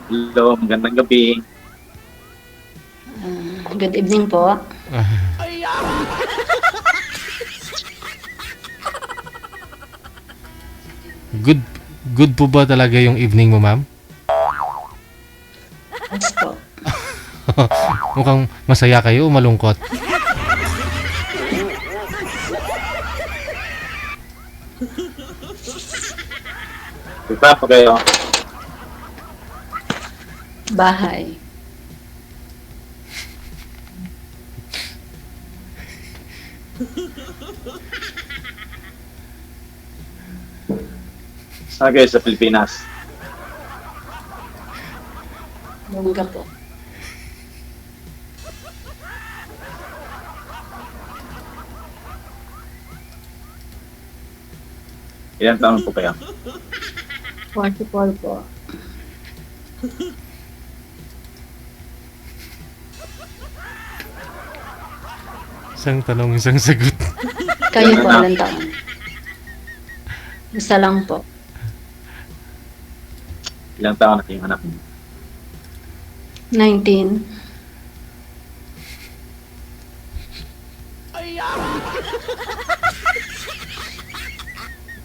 Hello, magandang gabi. Good evening po. Good good po ba talaga yung evening mo, ma'am? Yes po. Mukhang masaya kayo o malungkot? Diba pa kayo? Bahay. Saan kayo sa Pilipinas? Bongga po. Ilan taon po kayo? 44 po. Isang tanong, isang sagot. Kayo po, ilang taon? Isa lang po. Ilang taon na kayong anak mo? 19.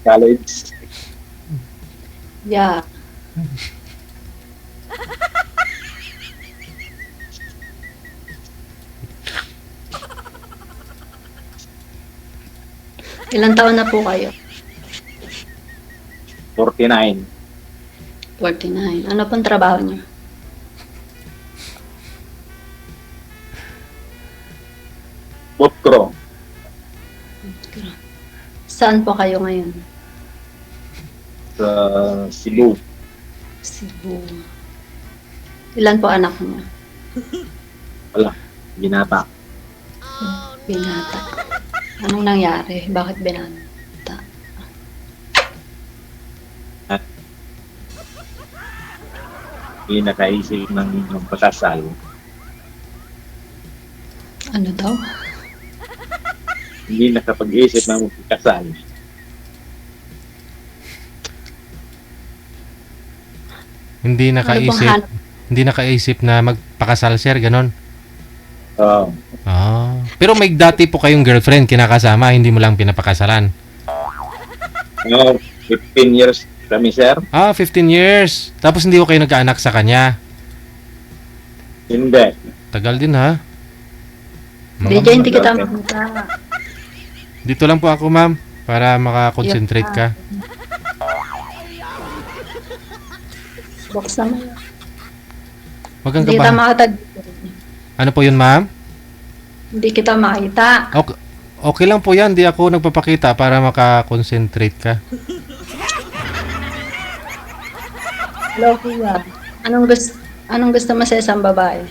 College? Yeah. Ilang taon na po kayo? 49. 49. Ano pong trabaho niyo? Putro. Saan po kayo ngayon? Sa Cebu. Cebu. Ilan po anak niyo? Wala. Binata. Binata. Anong nangyari? Bakit binata? Hindi nakaisip ng pasasal. Ano daw? Hindi nakapag-isip ng magkasal. Hindi Ano pong nakaisip, hanap? hindi nakaisip na magpakasal, sir, ganon. Oo. Pero may dati po kayong girlfriend kinakasama, hindi mo lang pinapakasalan. 15 years kami, sir. 15 years. Tapos hindi ko kayo nagkaanak sa kanya. Hindi. Tagal din, ha? DJ, hindi kita makita. Dito lang po ako, ma'am, para makakonsentrate ka. Buksan mo. Wag kang Hindi kita kabahan. makita. Ano po yun, ma'am? Hindi kita makita. Okay, okay lang po yan. Di ako nagpapakita para makakonsentrate ka. Hello, kuya. Anong gusto mo sa isang babae?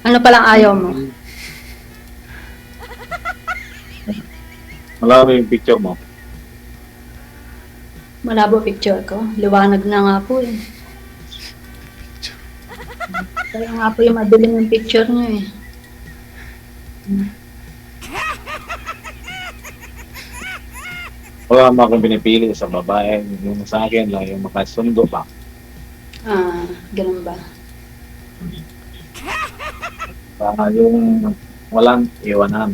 Ano palang ayaw mo? Malabo yung picture mo. Malabo picture ko. Liwanag na nga po eh. Kaya nga po yung madilim yung picture niyo eh. Wala mo akong pinipili sa babae. Yung sa akin lang, yung makasundo pa. Ganun ba? Para yung walang iwanan.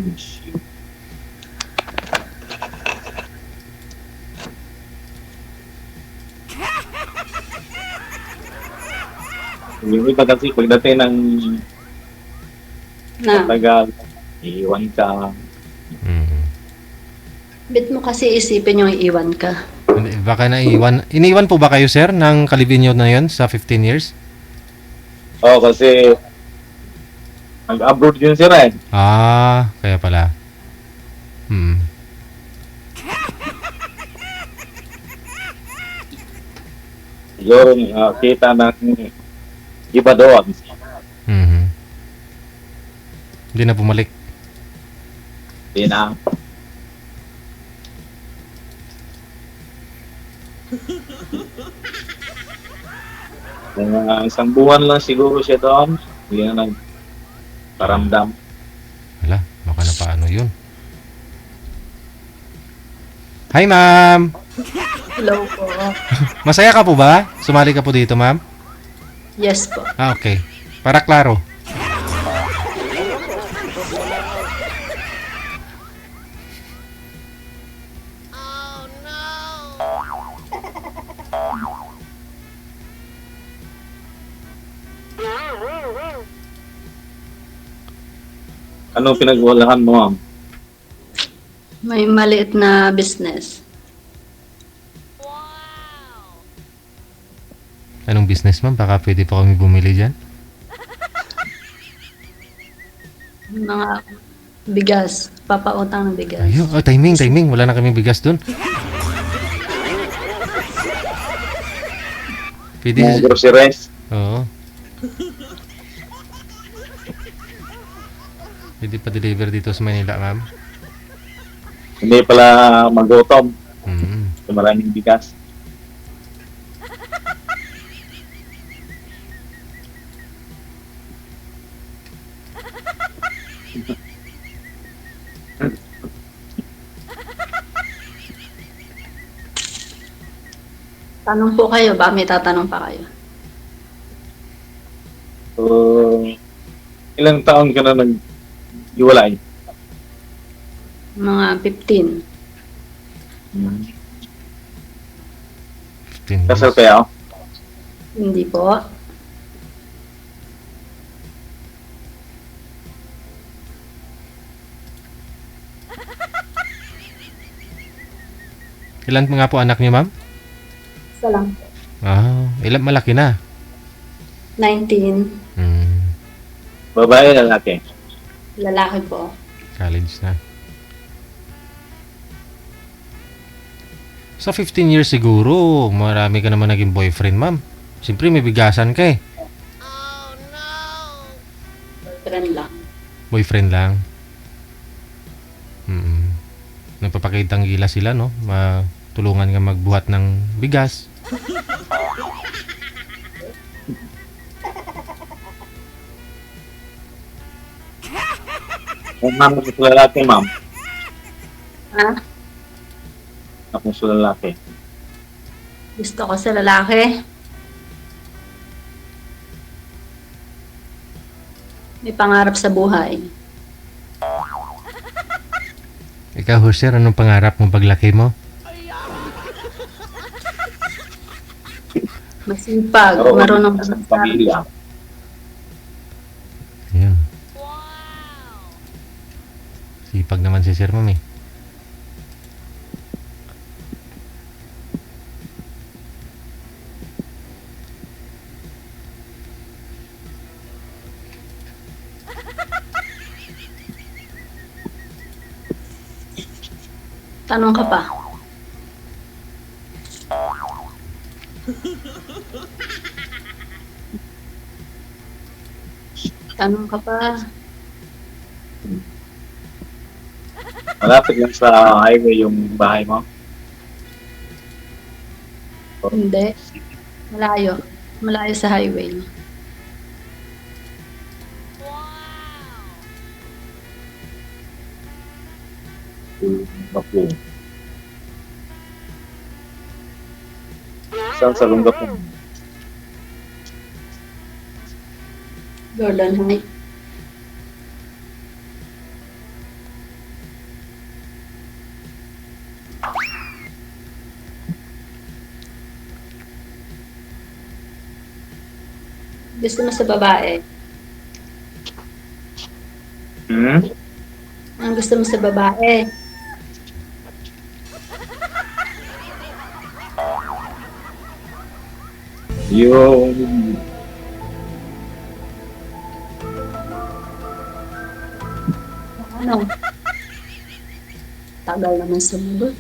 Yung iba kasi pagdating ng Na, tagal, iiwan ka. Mm. bit mo kasi isipin yung iiwan ka. Baka naiwan. Iniwan po ba kayo, sir, ng kalibin nyo na yun sa 15 years? Oo, kasi nag-abroad yun sila eh. Kaya pala. Hmm. Siguro kita ng iba doon. Mhm. Hindi na bumalik. Hindi na. Isang buwan lang siguro siya doon. Hindi na nagparamdam. Wala, baka na paano yun. Hi, ma'am! Hello po. Masaya ka po ba? Sumali ka po dito, ma'am? Yes po. Ah, okay. Para klaro. Anong pinagwalahan mo, ma'am? May maliit na business. Anong business, ma'am? Baka pwede pa kami bumili dyan. Mga bigas. Papautang ng bigas. Ayun. Oh, timing. Wala na kami bigas dun. Pwede. Mga groceries. Oo. Pwede pa deliver dito sa Manila, ma'am. Hindi pala magutom. Mm. Maraming bigas. Tanong po kayo ba? May tatanong pa kayo? So, ilang taon ka na nag-iwalay? Mga 15. 15 Kasal years. kaya? Hindi po. Ilan nga po anak niyo, ma'am? Isa lang po. Ah, ilan malaki na? 19. Mm. Babae, lalaki. Lalaki po. College na. Sa 15 years siguro, marami ka naman naging boyfriend, ma'am. Siyempre, may bigasan ka eh. Friend lang. Boyfriend lang. Mm. Nagpapakitang gila sila, no? Matulungan ka magbuhat ng bigas. Kung ma'am sa lalaki, ma'am. Ha? Ako sa lalaki. Gusto ko sa lalaki. May pangarap sa buhay. Ikaw, Jose, anong pangarap mo paglaki mo? Masipag. Oo, Marunong sa mag-aral. pamilya. Ayan. Sipag naman si Sir, ma'am eh. Tanong ka pa. Tanong ka pa. Malapit lang sa highway yung bahay mo. Hindi. Malayo. Malayo sa highway. Okay. Saan sa lungga po? Jordan Heights. Gusto mo sa babae? Hmm? Ang gusto mo sa babae? Yung Ano? Tagal naman sumagot.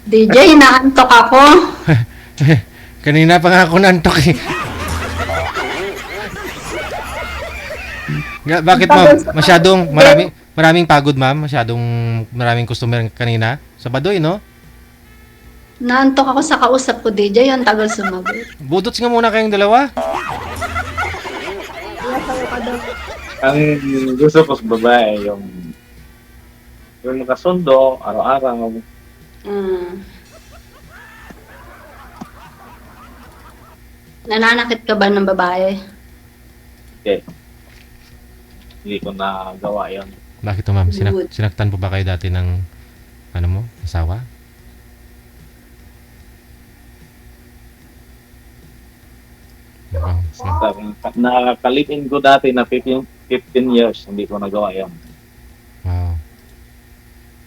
DJ, inaantok ako. Kanina pa nga ako nantok eh. Bakit, ma'am? Maraming pagod, ma'am. Maraming customer kanina. Sa Badoy, no? Naantok ako sa kausap ko, DJ. Ang tagal sumagot. Budots nga muna kayong dalawa. ang gusto ko sa babae, yung makasundo, araw-araw. Mm. Nananakit ka ba ng babae? Okay. Hindi ko nagawa yun. Bakit to, ma'am? Good. Sinaktan po ba kayo dati ng, ano mo, asawa? Mukhang, Nakakalitin ko dati na 15 years, hindi ko nagawa yun. wow.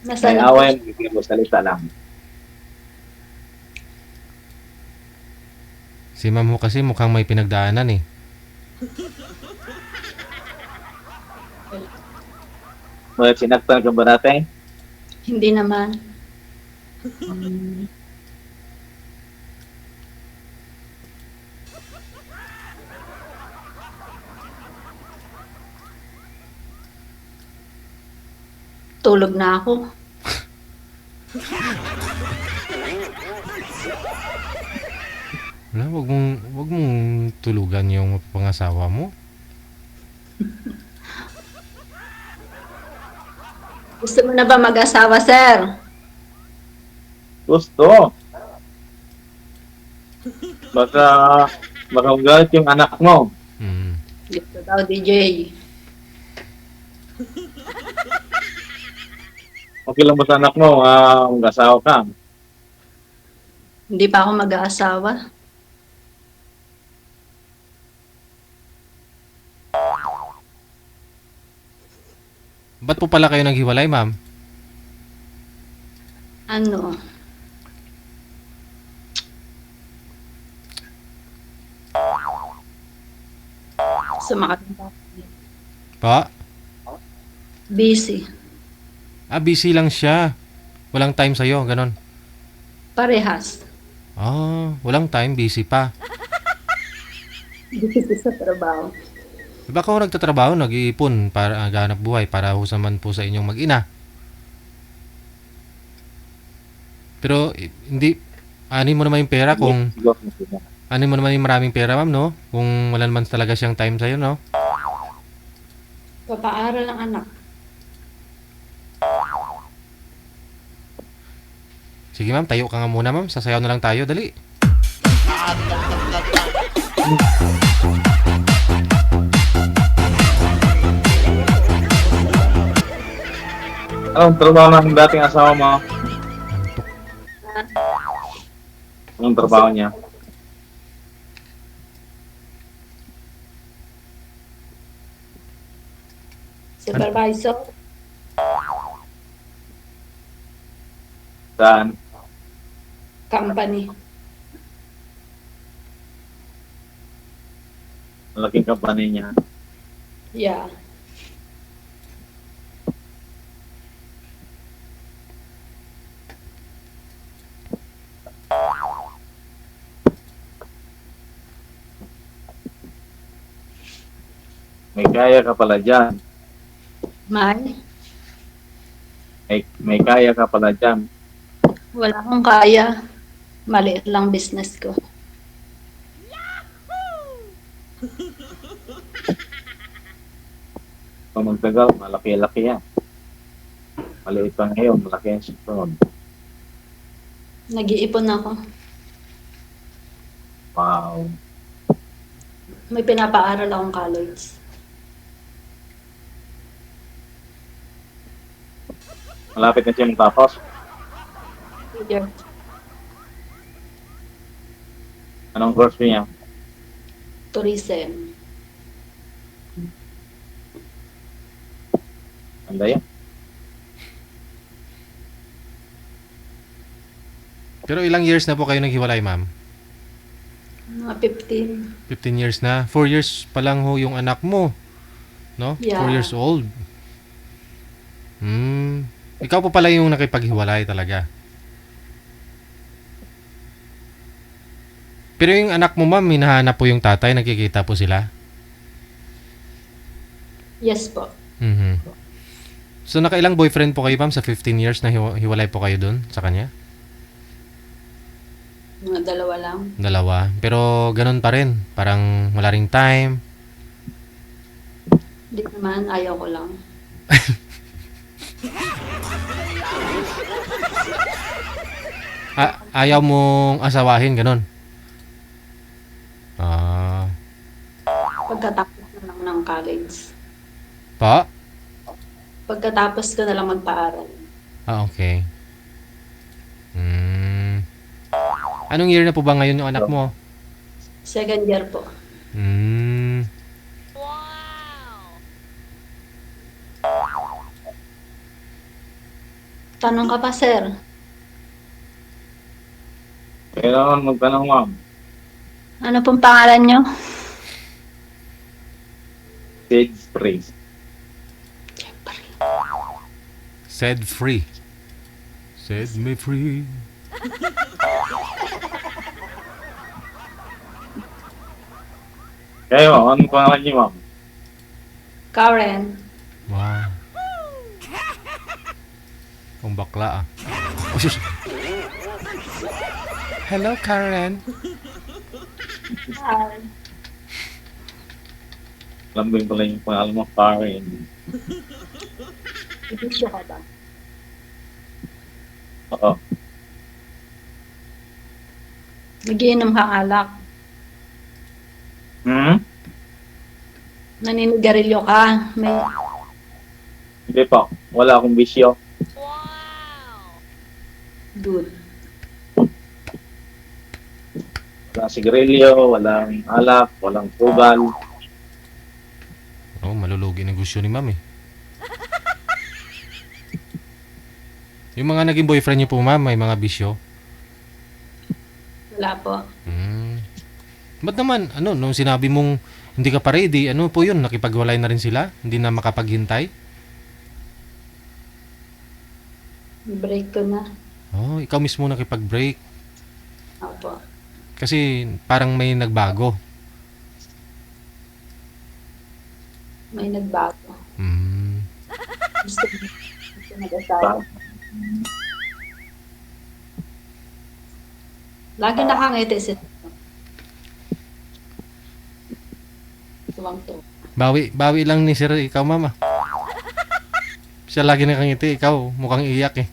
May Nasaan away, hindi ko salita lang. Si ma'am mo kasi mukhang may pinagdaanan eh. Bakit sinaktan ka ba dati? Hindi naman. Tulog na ako. Wala, wag mong tulugan yung pangasawa mo. Gusto mo na ba mag-asawa, sir? Gusto. Baka magalit yung anak mo. Mm. Gusto daw, DJ. Okay lang ba sa anak mo? Mag-asawa ka. Hindi pa ako mag-aasawa. Ba't po pala kayo naghiwalay, ma'am? Ano? Sumakat na ako. Pa? Busy. Busy lang siya. Walang time sa'yo, ganon. Parehas. Walang time, busy pa. Busy sa trabaho. Baka ako nagtatrabaho, nag-iipon para ganap buhay para husaman po sa inyong mag-ina. Pero hindi, ani mo naman yung pera kung ani mo naman yung maraming pera, ma'am, no? Kung wala naman talaga siyang time sa'yo, no? Papaaral ang anak. Sige, ma'am, tayo ka nga muna, ma'am. Sasayaw na lang tayo, dali. Anong trabaho ng dating asawa mo? Antok. Anong trabaho niya? Supervisor. Saan? Company. Malaking company niya. Yeah. May kaya ka pala dyan. May? May kaya ka pala dyan. Wala akong kaya. Maliit lang business ko. Kung magtagal, malaki-laki yan. Maliit pa ngayon, malaki yan susunod. Nag-iipon ako. Wow. May pinapaaral akong college. Malapit na siya matapos. Yeah. Anong course niya? Tourism. Anda yan. Pero ilang years na po kayo naghiwalay, ma'am? Mga 15. 15 years na. 4 years pa lang ho yung anak mo. No? Yeah. 4 years old. Ikaw po pala yung nakipaghiwalay talaga. Pero yung anak mo, ma'am, hinahanap po yung tatay, nakikita po sila? Yes po. Mhm. So nakailang boyfriend po kayo, ma'am, sa 15 years na hiwalay po kayo dun sa kanya? Mga dalawa lang. Dalawa. Pero ganun pa rin. Parang wala ring time. Hindi naman, ayaw ko lang. Ayaw mong asawahin, ganun. pagkatapos na lang ng college. Pa? Pagkatapos ko na lang magpaaral. Ah, okay. Anong year na po ba ngayon yung anak mo? Second year po. Hmm. Tanong ka pa, sir. Kailangan magtanong, ma'am. Ano pong pangalan nyo? Stage free. Set free. Set me free. Kayo, anong pangalan niyo, ma'am? Karen. Wow. Kung bakla ah. Oh, sus. Hello, Karen. Hi. Alam mo yung pala yung pangalan mo, Karen. Ibisyo ka ba? Oo. Nagiinom kang alak. Naninigarilyo ka. May Hindi po. Wala akong bisyo. good. Walang sigarilyo, walang alak, walang tugal. Oh, malulugi negosyo ni ma'am eh. Yung mga naging boyfriend niyo po ma'am, may mga bisyo. Wala po. Ba't naman, nung sinabi mong hindi ka pa ready, ano po yun, nakipagwalay na rin sila? Hindi na makapaghintay? Break ko na. Oh, ikaw mismo nakipag-break. Opo. Kasi parang may nagbago. May nagbago. Gusto mag-asawa. Lagi nakangiti si tuwang-tuwa. Bawi lang ni Sir, ikaw mama. Siya lagi nakangiti, ikaw mukhang iyak eh.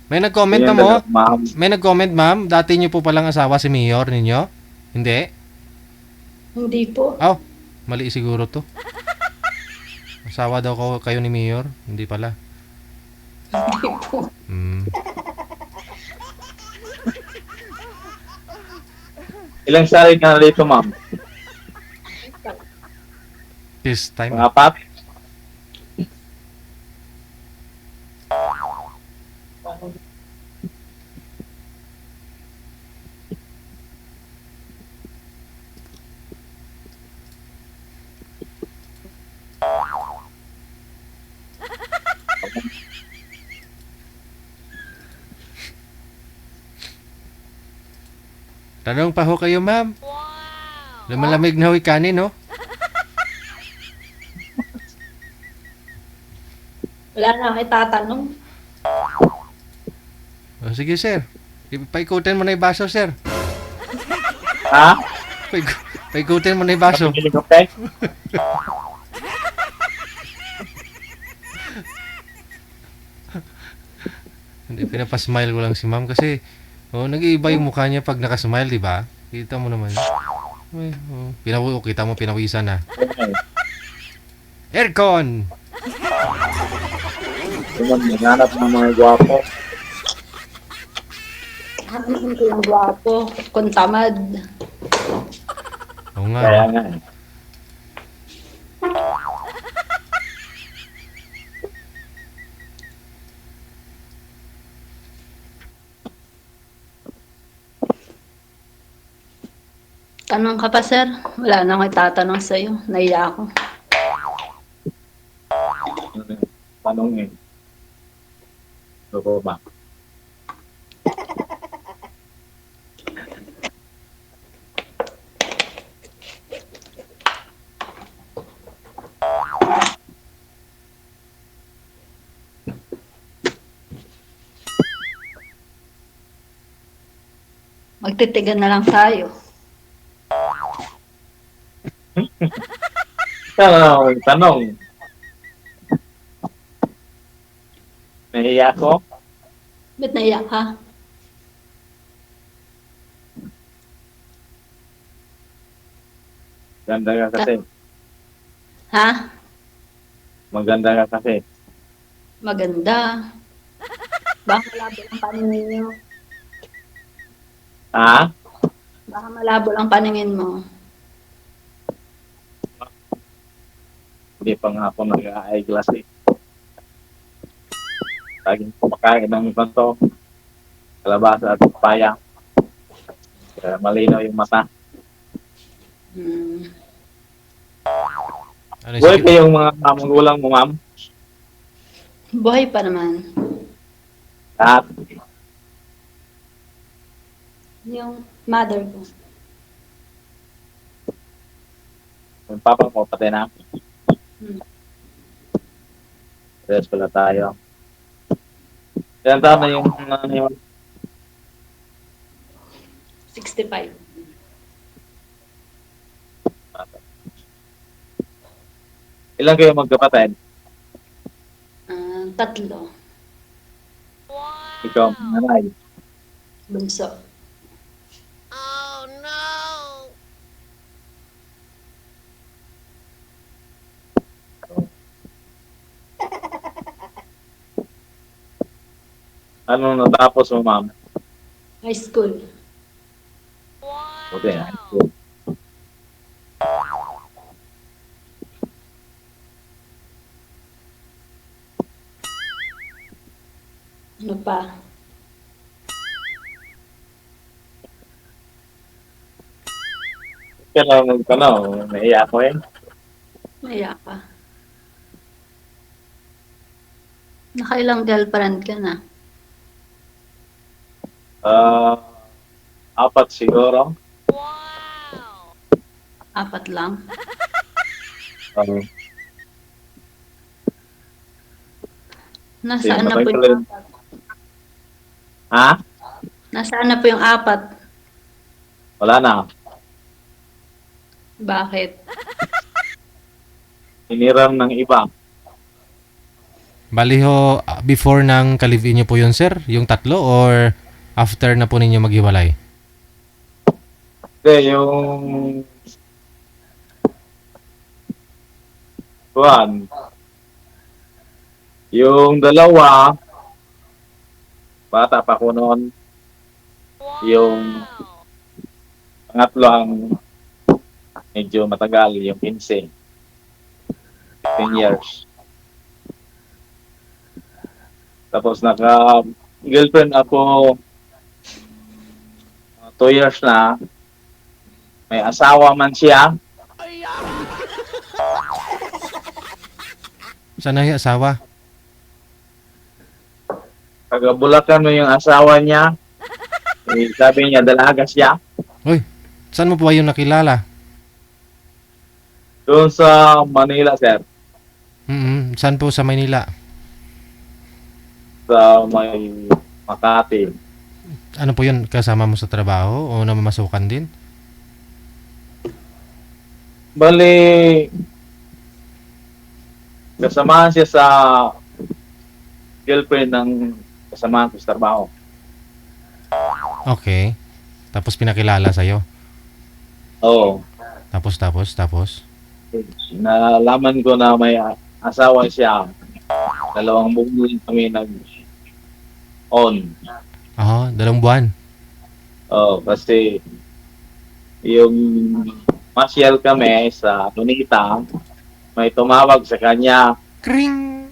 May nag-comment na mo? Ma'am. May nag-comment ma'am, dati niyo po palang asawa si Mayor ninyo? Hindi? Hindi po. Oh, mali siguro to. Asawa daw kayo ni Mayor? Hindi pala. Hindi po. Ilang sari ka na dito, ma'am? This time. Mga apat? Tanong pa ho kayo ma'am. Lumalamig na ho kanin no? Wala na akong itatanong. Oh, sige sir. Paikutin mo na yung baso sir. Ha? Paikutin mo na yung baso. Okay? Hindi, pinapasmile ko lang si ma'am kasi nag-iiba yung mukha niya pag nakasmile, di ba? Kita mo naman. Kita mo pinawisan na. Aircon! Naghanap ng mga gwapo. Hanapin ko yung gwapo. Kung tamad. Oo nga. Kaya nga eh. Tanong ka pa, sir? Wala na akong itatanong sa'yo. Naiya ako. Tanongin. Totoo ba? Magtitigan na lang tayo. Tanong. Nahiya ko? Ba't naiyak ka? Ganda ka kasi. Ha? Maganda ka kasi. Maganda. Baka malabo ang paningin mo. Ha? Baka malabo ang paningin mo. Hindi pa nga ako nag-eyeglass eh. Laging kumakain ng ganito. Kalabasa at papaya. Kaya malinaw yung mata. Hmm. Ano Buhay sige? pa yung mga magulang mo, ma'am? Buhay pa naman. Lahat. Yung mother ko. Yung papa mo, patay na. Hmm. Rest pala tayo. Ilan taon na yung ano yun? 65. Ilan kayo magkapatid? 3. Ikaw, nanay. Bunso. Ano natapos mo, ma'am? High school. Okay, Ano pa? Pero magtanong, naiya ko eh. Naiyak ka. Nakailang girlfriend ka na? 4 siguro. 4 lang? Um, Nasaan na po matagal yung rin. Ha? Nasaan na po yung 4? Wala na. Bakit? Hiniram ng iba. Bali ho, before ng ka-live-in niyo po yun, sir? Yung 3 or after na po ninyo maghiwalay? Hindi, yung dalawa, bata pa ko noon. Yung pangatlo ang medyo matagal, yung 15. 15 years. Tapos naka-girlfriend ako 2 years na. May asawa man siya. Saan na yung asawa? Taga Bulacan mo yung asawa niya. Eh, sabi niya, dalaga siya. Uy, saan mo po ba yung nakilala? Doon sa Manila, sir. Saan po sa Maynila? Sa may Makati. Ano po yun? Kasama mo sa trabaho o namamasukan din? Bali, kasamahan siya sa girlfriend ng kasamahan ko sa trabaho. Okay. Tapos pinakilala sa'yo. Oo. Tapos. Nalaman ko na may asawa siya. 2 buwan kami nag-on. Oo, 2 buwan. Oo, kasi yung masyal kami sa Lunita, may tumawag sa kanya. Kring!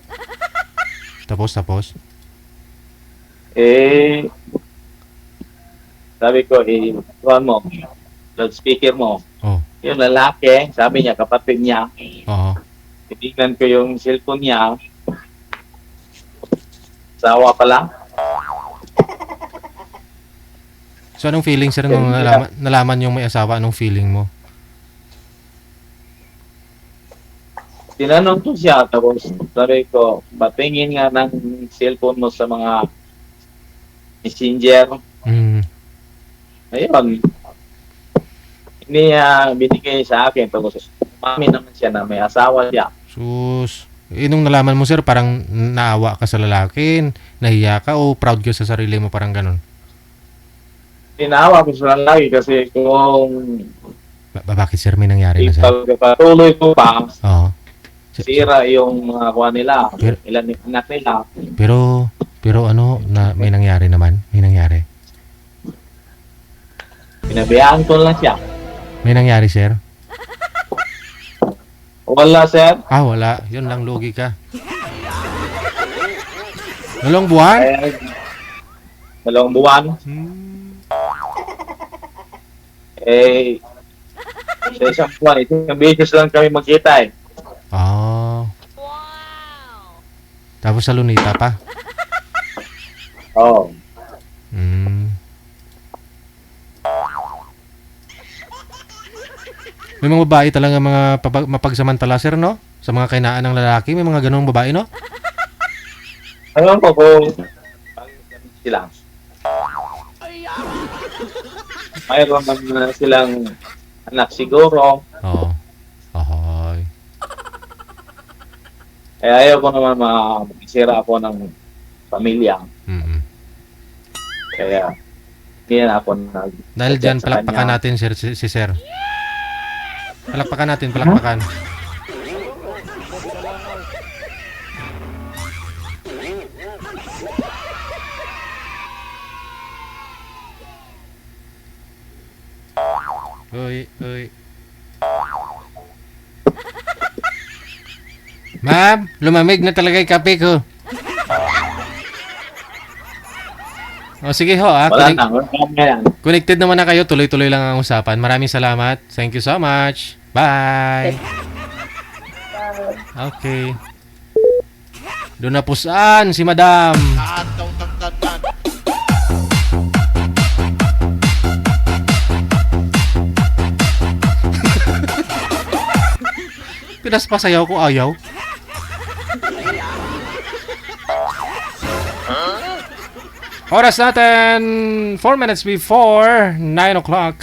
Tapos. Eh, sabi ko, tuwan mo, loudspeaker mo. Oh, Yung lalaki, sabi niya, kapatid niya, oo. titignan ko yung cellphone niya, asawa pala. So, anong feeling, sir, nung nalaman yung may asawa? Anong feeling mo? Tinanong ko siya, tapos sabi ko, patingin nga ng cellphone mo sa mga messenger. Ayun. Hindi niya binigay sa akin, tapos mami naman siya na may asawa siya. Sus. Nung nalaman mo, sir, parang naawa ka sa lalaki, nahiya ka, o proud ka sa sarili mo, parang ganun? Tinawa ko sa lalaki kasi kung Bakit, sir, may nangyari na, sir? ipagpatuloy ko pa, Oo. sira yung mga kuha nila, Pero- ilan yung anak nila. Pero ano, may nangyari naman? May nangyari? Pinabayaan ko lang siya. May nangyari, sir? Wala, sir. Wala. Yun lang, lugi ka. Dalawang buwan? Eh, 2 buwan. Eh, sa isang buwan, isang beses lang kami magkita eh. Ah. Tapos sa Lunita pa? Oo. Hmm. May mga babae talaga mga mapagsamantala, sir, no? Sa mga kainaan ng lalaki, may mga ganong babae, no? Alam ko kung sila. Mayroon naman silang anak siguro. Oo. Ahoy. Kaya ayaw ko naman makisira ako ng pamilya. Mm. Kaya hindi na ako Dahil dyan, sa palakpakan kanya. natin, sir, si sir. Palakpakan natin, palakpakan. Uy, uy. Ma'am, lumamig na talaga yung kape ko. O sige ho, Wala na, wala na yan. connected naman na kayo, tuloy-tuloy lang ang usapan. Maraming salamat. Thank you so much. Bye. Okay. Doon na po saan si Madam? Pinaspasayaw ko, ayaw. Oras natin, 4 minutes before 9 o'clock.